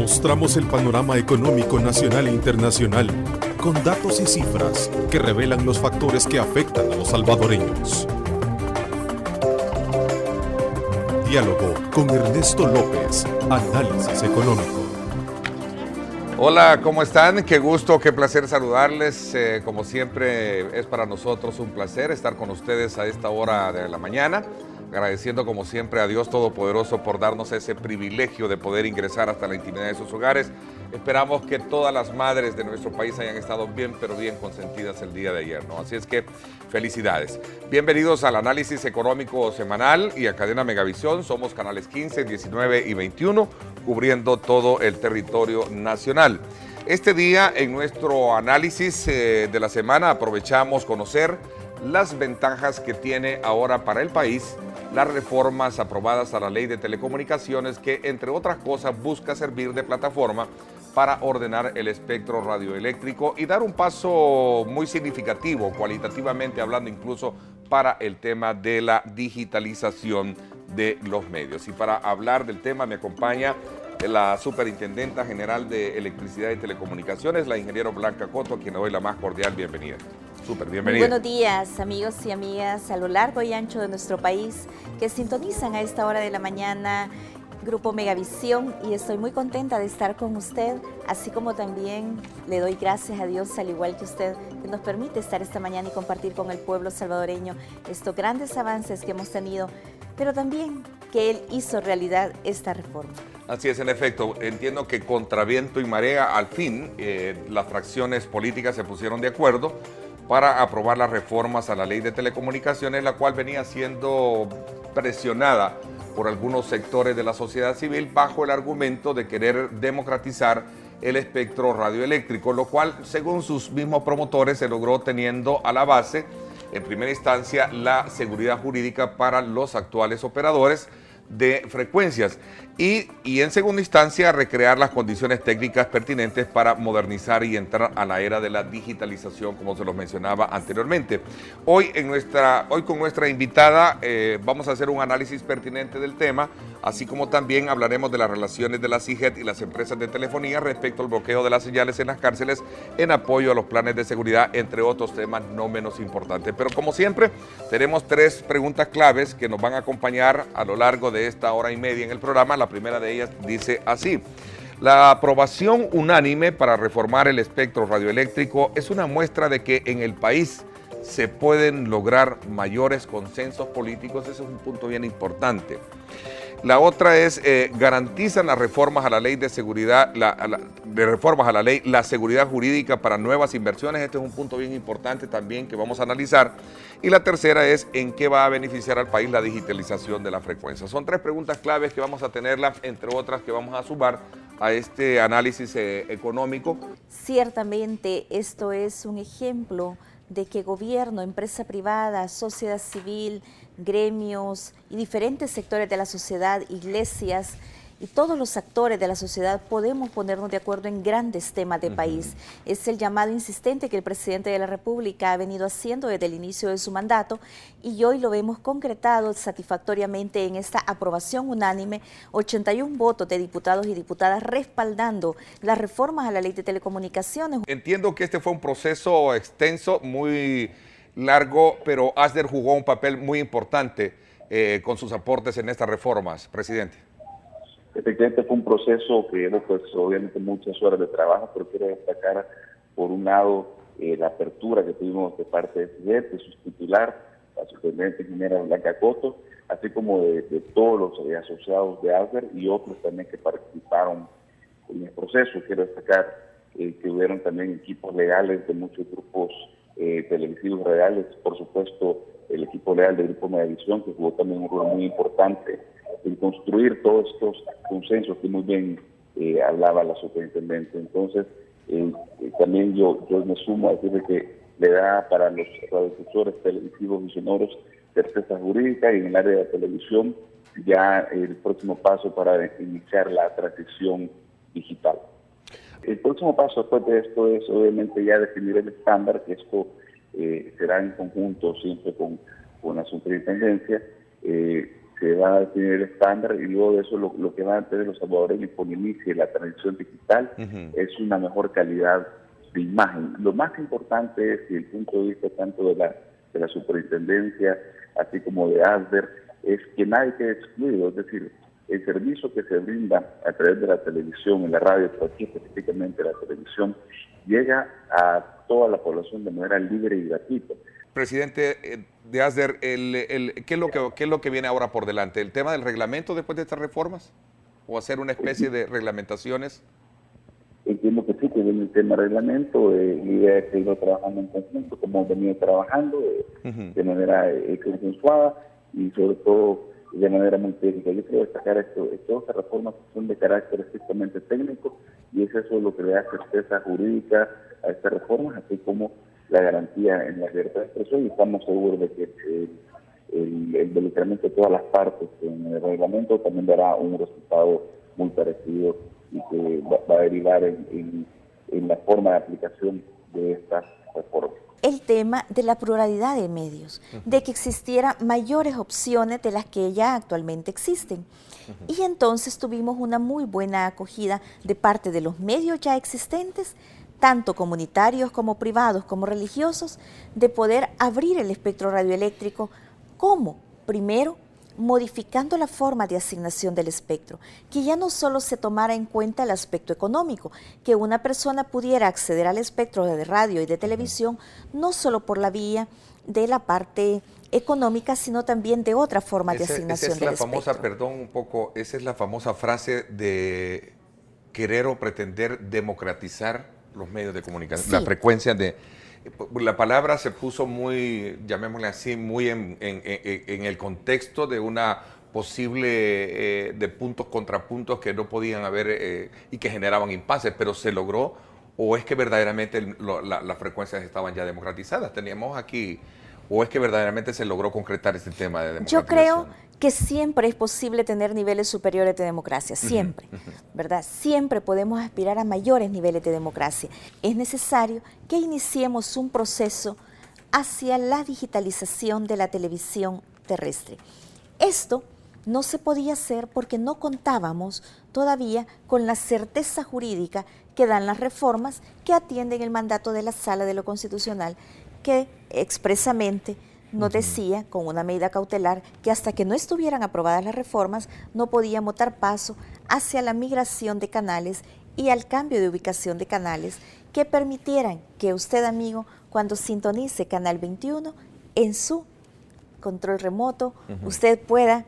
Mostramos el panorama económico nacional e internacional, con datos y cifras que revelan los factores que afectan a los salvadoreños. Diálogo con Ernesto López, Análisis Económico. Hola, ¿cómo están? Qué gusto, qué placer saludarles. Como siempre, es para nosotros un placer estar con ustedes a esta hora de la mañana, agradeciendo como siempre a Dios Todopoderoso por darnos ese privilegio de poder ingresar hasta la intimidad de sus hogares. Esperamos que todas las madres de nuestro país hayan estado bien, pero bien consentidas el día de ayer, ¿no? Así es que felicidades. Bienvenidos al Análisis Económico Semanal y a Cadena Megavisión. Somos canales 15, 19 y 21, cubriendo todo el territorio nacional. Este día, en nuestro análisis de la semana, aprovechamos conocer las ventajas que tiene ahora para el país las reformas aprobadas a la Ley de Telecomunicaciones que, entre otras cosas, busca servir de plataforma para ordenar el espectro radioeléctrico y dar un paso muy significativo, cualitativamente hablando, incluso para el tema de la digitalización de los medios. Y para hablar del tema me acompaña la Superintendenta General de Electricidad y Telecomunicaciones, la ingeniero Blanca Coto, a quien le doy la más cordial bienvenida. Bienvenida. Muy buenos días, amigos y amigas a lo largo y ancho de nuestro país que sintonizan a esta hora de la mañana Grupo Megavisión, y estoy muy contenta de estar con usted, así como también le doy gracias a Dios, al igual que usted, que nos permite estar esta mañana y compartir con el pueblo salvadoreño estos grandes avances que hemos tenido, pero también que Él hizo realidad esta reforma. Así es, en efecto, entiendo que contra viento y marea, al fin, las fracciones políticas se pusieron de acuerdo para aprobar las reformas a la Ley de Telecomunicaciones, la cual venía siendo presionada por algunos sectores de la sociedad civil bajo el argumento de querer democratizar el espectro radioeléctrico, lo cual, según sus mismos promotores, se logró teniendo a la base, en primera instancia, la seguridad jurídica para los actuales operadores de frecuencias y en segunda instancia recrear las condiciones técnicas pertinentes para modernizar y entrar a la era de la digitalización, como se los mencionaba anteriormente. Hoy con nuestra invitada vamos a hacer un análisis pertinente del tema, así como también hablaremos de las relaciones de la CIGET y las empresas de telefonía respecto al bloqueo de las señales en las cárceles en apoyo a los planes de seguridad, entre otros temas no menos importantes. Pero como siempre, tenemos 3 preguntas claves que nos van a acompañar a lo largo de esta hora y media en el programa. La primera de ellas dice así: la aprobación unánime para reformar el espectro radioeléctrico es una muestra de que en el país se pueden lograr mayores consensos políticos. Ese es un punto bien importante. La otra es, garantizan las reformas a la ley de seguridad, la seguridad jurídica para nuevas inversiones. Este es un punto bien importante también que vamos a analizar. Y la tercera es, ¿en qué va a beneficiar al país la digitalización de la frecuencia? Son 3 preguntas claves que vamos a tenerlas, entre otras que vamos a sumar a este análisis económico. Ciertamente, esto es un ejemplo de que gobierno, empresa privada, sociedad civil, gremios y diferentes sectores de la sociedad, iglesias y todos los actores de la sociedad podemos ponernos de acuerdo en grandes temas de país. Es el llamado insistente que el presidente de la República ha venido haciendo desde el inicio de su mandato y hoy lo vemos concretado satisfactoriamente en esta aprobación unánime, 81 votos de diputados y diputadas respaldando las reformas a la Ley de Telecomunicaciones. Entiendo que este fue un proceso extenso, muy largo, pero ASDER jugó un papel muy importante con sus aportes en estas reformas, presidente. Efectivamente fue un proceso que llevó pues obviamente muchas horas de trabajo, pero quiero destacar por un lado la apertura que tuvimos de parte de CIGET, de su titular, la superintendente ingeniera Blanca Coto, así como de todos los asociados de ASDER y otros también que participaron en el proceso. Quiero destacar que hubieron también equipos legales de muchos grupos televisivos reales, por supuesto el equipo legal del Grupo Megavisión, que jugó también un rol muy importante en construir todos estos consensos que muy bien hablaba la superintendente. Entonces, también yo me sumo a decirle que le da para los radiodifusores televisivos y sonoros certeza jurídica, y en el área de televisión ya el próximo paso para iniciar la transición digital. El próximo paso después de esto es obviamente ya definir el estándar, que esto será en conjunto siempre con la superintendencia. se va a definir el estándar y luego de eso lo que van a tener los salvadoreños cuando inicie la transición digital es una mejor calidad de imagen. Lo más importante es, desde el punto de vista tanto de la superintendencia, así como de ASDER, es que nadie quede excluido, es decir, el servicio que se brinda a través de la televisión, en la radio, pero aquí específicamente la televisión, llega a toda la población de manera libre y gratuita. Presidente de ASDER, ¿qué es lo que viene ahora por delante? ¿El tema del reglamento después de estas reformas? ¿O hacer una especie de reglamentaciones? Entiendo que sí, que viene el tema del reglamento, la idea es seguir trabajando en conjunto, como hemos venido trabajando, de manera consensuada y sobre todo de manera muy técnica. Yo quiero destacar todas estas reformas son de carácter estrictamente técnico y es eso lo que le da certeza jurídica a estas reformas, así como la garantía en la libertad de expresión, y estamos seguros de que el involucramiento de todas las partes en el reglamento también dará un resultado muy parecido y que va a derivar en la forma de aplicación de estas reformas. El tema de la pluralidad de medios, de que existieran mayores opciones de las que ya actualmente existen. Y entonces tuvimos una muy buena acogida de parte de los medios ya existentes, tanto comunitarios como privados como religiosos, de poder abrir el espectro radioeléctrico como, primero, modificando la forma de asignación del espectro, que ya no solo se tomara en cuenta el aspecto económico, que una persona pudiera acceder al espectro de radio y de televisión, no solo por la vía de la parte económica, sino también de otra forma de asignación del espectro. Perdón un poco, esa es la famosa frase de querer o pretender democratizar los medios de comunicación, sí. La frecuencia de... La palabra se puso muy, llamémosle así, muy en el contexto de una posible de puntos contrapuntos que no podían haber y que generaban impases, pero se logró, o es que verdaderamente las frecuencias estaban ya democratizadas. Teníamos aquí, o es que verdaderamente se logró concretar este tema de democratización. Yo creo que siempre es posible tener niveles superiores de democracia, siempre, ¿verdad? Siempre podemos aspirar a mayores niveles de democracia. Es necesario que iniciemos un proceso hacia la digitalización de la televisión terrestre. Esto no se podía hacer porque no contábamos todavía con la certeza jurídica que dan las reformas que atienden el mandato de la Sala de lo Constitucional, que expresamente nos decía, con una medida cautelar, que hasta que no estuvieran aprobadas las reformas, no podíamos dar paso hacia la migración de canales y al cambio de ubicación de canales que permitieran que usted, amigo, cuando sintonice Canal 21, en su control remoto, usted pueda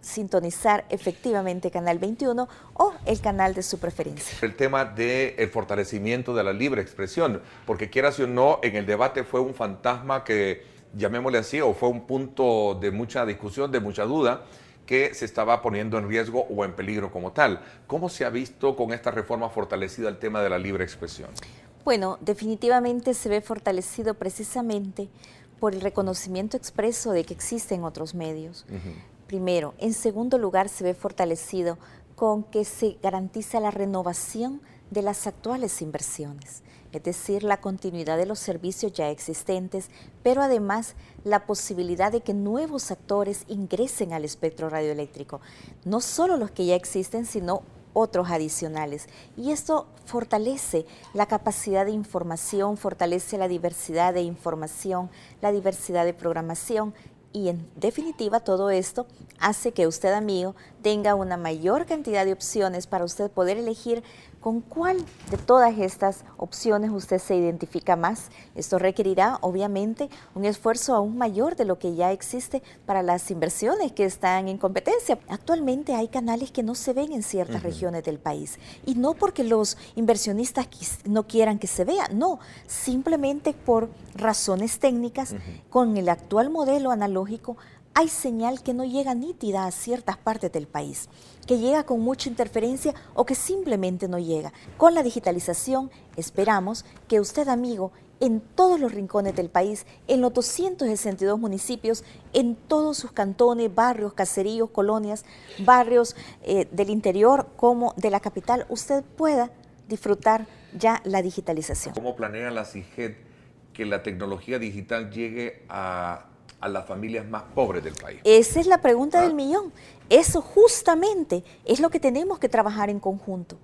sintonizar efectivamente Canal 21 o el canal de su preferencia. El tema del fortalecimiento de la libre expresión, porque quieras o no, en el debate fue un fantasma que, llamémosle así, o fue un punto de mucha discusión, de mucha duda, que se estaba poniendo en riesgo o en peligro como tal. ¿Cómo se ha visto con esta reforma fortalecida el tema de la libre expresión? Bueno, definitivamente se ve fortalecido precisamente por el reconocimiento expreso de que existen otros medios. Primero. En segundo lugar, se ve fortalecido con que se garantiza la renovación de las actuales inversiones, es decir, la continuidad de los servicios ya existentes, pero además la posibilidad de que nuevos actores ingresen al espectro radioeléctrico, no solo los que ya existen, sino otros adicionales. Y esto fortalece la capacidad de información, fortalece la diversidad de información, la diversidad de programación. Y en definitiva todo esto hace que usted, amigo, tenga una mayor cantidad de opciones para usted poder elegir con cuál de todas estas opciones usted se identifica más. Esto requerirá obviamente un esfuerzo aún mayor de lo que ya existe para las inversiones que están en competencia. Actualmente hay canales que no se ven en ciertas regiones del país y no porque los inversionistas no quieran que se vean, no, simplemente por razones técnicas. Con el actual modelo analógico hay señal que no llega nítida a ciertas partes del país, que llega con mucha interferencia o que simplemente no llega. Con la digitalización esperamos que usted, amigo, en todos los rincones del país, en los 262 municipios, en todos sus cantones, barrios, caseríos, colonias, barrios del interior como de la capital, usted pueda disfrutar ya la digitalización. ¿Cómo planea la CIGED que la tecnología digital llegue a las familias más pobres del país? Esa es la pregunta del millón. Eso justamente es lo que tenemos que trabajar en conjunto.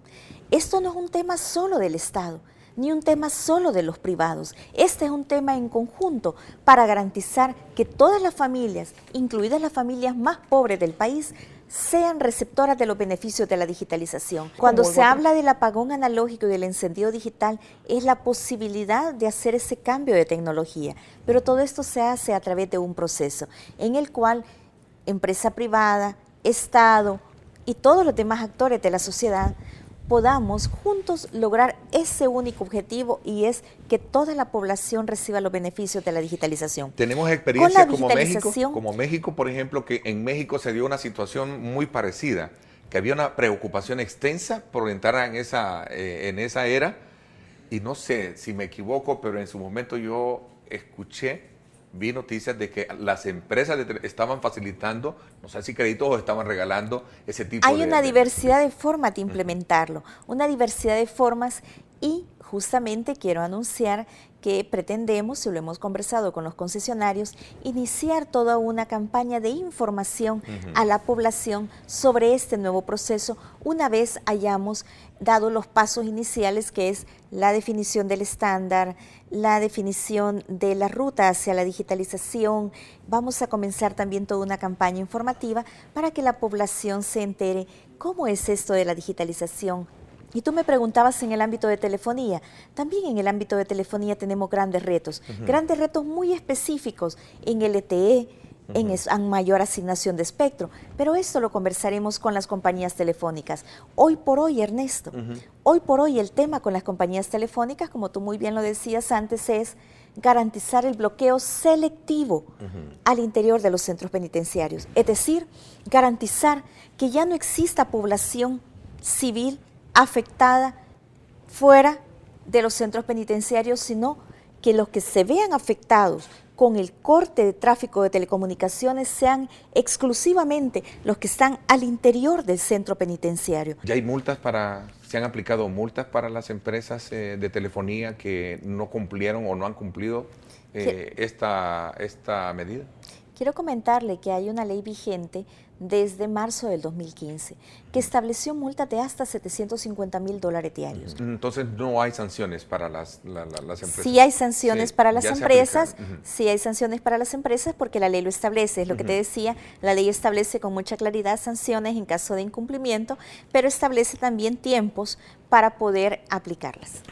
Esto no es un tema solo del Estado, ni un tema solo de los privados. Este es un tema en conjunto para garantizar que todas las familias, incluidas las familias más pobres del país, sean receptoras de los beneficios de la digitalización. Cuando se habla del apagón analógico y del encendido digital, es la posibilidad de hacer ese cambio de tecnología, pero todo esto se hace a través de un proceso en el cual empresa privada, Estado y todos los demás actores de la sociedad podamos juntos lograr ese único objetivo, y es que toda la población reciba los beneficios de la digitalización. Tenemos experiencia como México, por ejemplo, que en México se dio una situación muy parecida, que había una preocupación extensa por entrar en esa era, y no sé si me equivoco, pero en su momento yo vi noticias de que las empresas estaban facilitando, no sé si créditos o estaban regalando ese tipo de... Hay una diversidad de formas de implementarlo, una diversidad de formas, y justamente quiero anunciar que pretendemos, y lo hemos conversado con los concesionarios, iniciar toda una campaña de información a la población sobre este nuevo proceso una vez hayamos dado los pasos iniciales, que es la definición del estándar, la definición de la ruta hacia la digitalización. Vamos a comenzar también toda una campaña informativa para que la población se entere cómo es esto de la digitalización. Y tú me preguntabas en el ámbito de telefonía. También en el ámbito de telefonía tenemos grandes retos muy específicos en LTE, en mayor asignación de espectro, pero esto lo conversaremos con las compañías telefónicas. Hoy por hoy, Ernesto, hoy por hoy el tema con las compañías telefónicas, como tú muy bien lo decías antes, es garantizar el bloqueo selectivo al interior de los centros penitenciarios, es decir, garantizar que ya no exista población civil afectada fuera de los centros penitenciarios, sino que los que se vean afectados con el corte de tráfico de telecomunicaciones sean exclusivamente los que están al interior del centro penitenciario. ¿Ya hay se han aplicado multas para las empresas de telefonía que no cumplieron o no han cumplido esta medida? Quiero comentarle que hay una ley vigente desde marzo del 2015 que estableció multas de hasta $750,000 diarios. Entonces no hay sanciones para las empresas. Sí hay sanciones para las empresas, sí hay sanciones para las empresas porque la ley lo establece, es lo que te decía, la ley establece con mucha claridad sanciones en caso de incumplimiento, pero establece también tiempos para poder aplicarlas.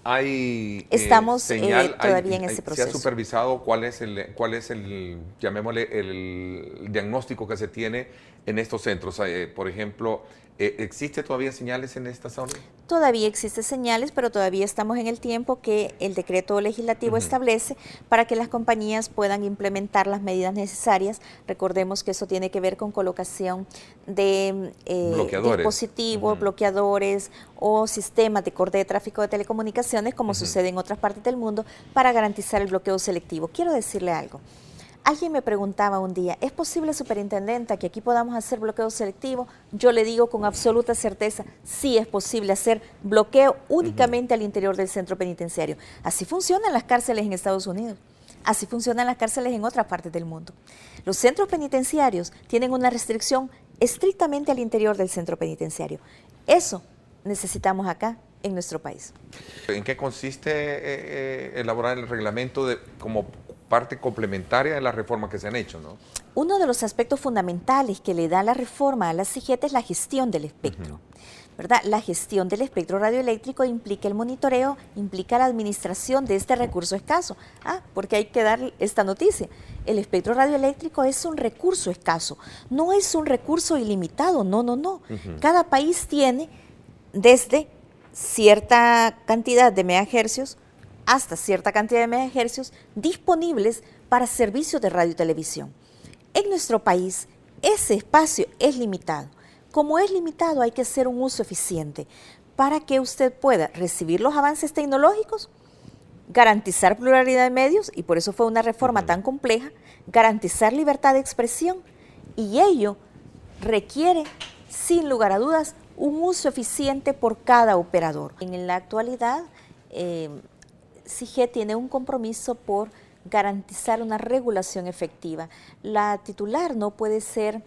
Estamos todavía en ese proceso. ¿Se ha supervisado cuál es el, llamémosle, el diagnóstico que se tiene en estos centros? Por ejemplo, ¿existe todavía señales en esta zona? Todavía existen señales, pero todavía estamos en el tiempo que el decreto legislativo establece para que las compañías puedan implementar las medidas necesarias. Recordemos que eso tiene que ver con colocación de dispositivos, bloqueadores o sistemas de corte de tráfico de telecomunicaciones, como sucede en otras partes del mundo, para garantizar el bloqueo selectivo. Quiero decirle algo. Alguien me preguntaba un día, ¿es posible, superintendenta, que aquí podamos hacer bloqueo selectivo? Yo le digo con absoluta certeza, sí es posible hacer bloqueo únicamente al interior del centro penitenciario. Así funcionan las cárceles en Estados Unidos, así funcionan las cárceles en otras partes del mundo. Los centros penitenciarios tienen una restricción estrictamente al interior del centro penitenciario. Eso necesitamos acá en nuestro país. ¿En qué consiste elaborar el reglamento como parte complementaria de las reformas que se han hecho, ¿no? Uno de los aspectos fundamentales que le da la reforma a la CIGET es la gestión del espectro, ¿verdad? La gestión del espectro radioeléctrico implica el monitoreo, implica la administración de este recurso escaso. Porque hay que dar esta noticia. El espectro radioeléctrico es un recurso escaso, no es un recurso ilimitado, no. Cada país tiene desde cierta cantidad de megahercios hasta cierta cantidad de megahercios disponibles para servicios de radio y televisión. En nuestro país, ese espacio es limitado. Como es limitado, hay que hacer un uso eficiente para que usted pueda recibir los avances tecnológicos, garantizar pluralidad de medios, y por eso fue una reforma tan compleja, garantizar libertad de expresión, y ello requiere, sin lugar a dudas, un uso eficiente por cada operador. En la actualidad, CIGET tiene un compromiso por garantizar una regulación efectiva. La titular no puede ser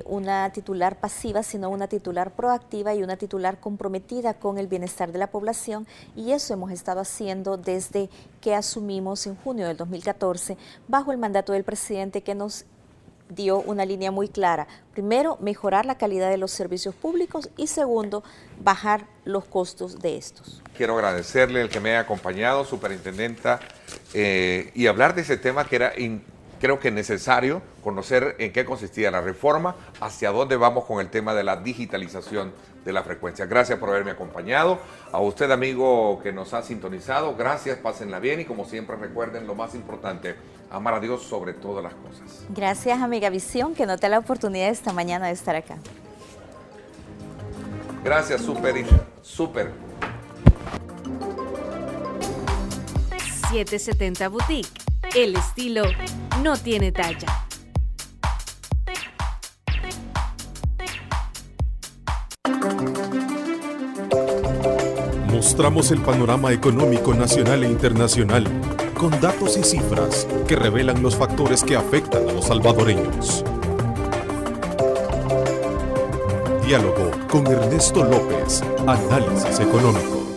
una titular pasiva, sino una titular proactiva y una titular comprometida con el bienestar de la población, y eso hemos estado haciendo desde que asumimos en junio del 2014 bajo el mandato del presidente, que nos dio una línea muy clara. Primero, mejorar la calidad de los servicios públicos y segundo, bajar los costos de estos. Quiero agradecerle el que me haya acompañado, superintendenta, y hablar de ese tema que era creo que necesario conocer en qué consistía la reforma, hacia dónde vamos con el tema de la digitalización de la frecuencia. Gracias por haberme acompañado. A usted, amigo que nos ha sintonizado, gracias, pásenla bien y como siempre recuerden lo más importante, amar a Dios sobre todas las cosas. Gracias a Megavisión, que nos da la oportunidad esta mañana de estar acá. Gracias, súper. 770 Boutique. El estilo no tiene talla. Mostramos el panorama económico nacional e internacional con datos y cifras que revelan los factores que afectan a los salvadoreños. Diálogo con Ernesto López, Análisis Económico.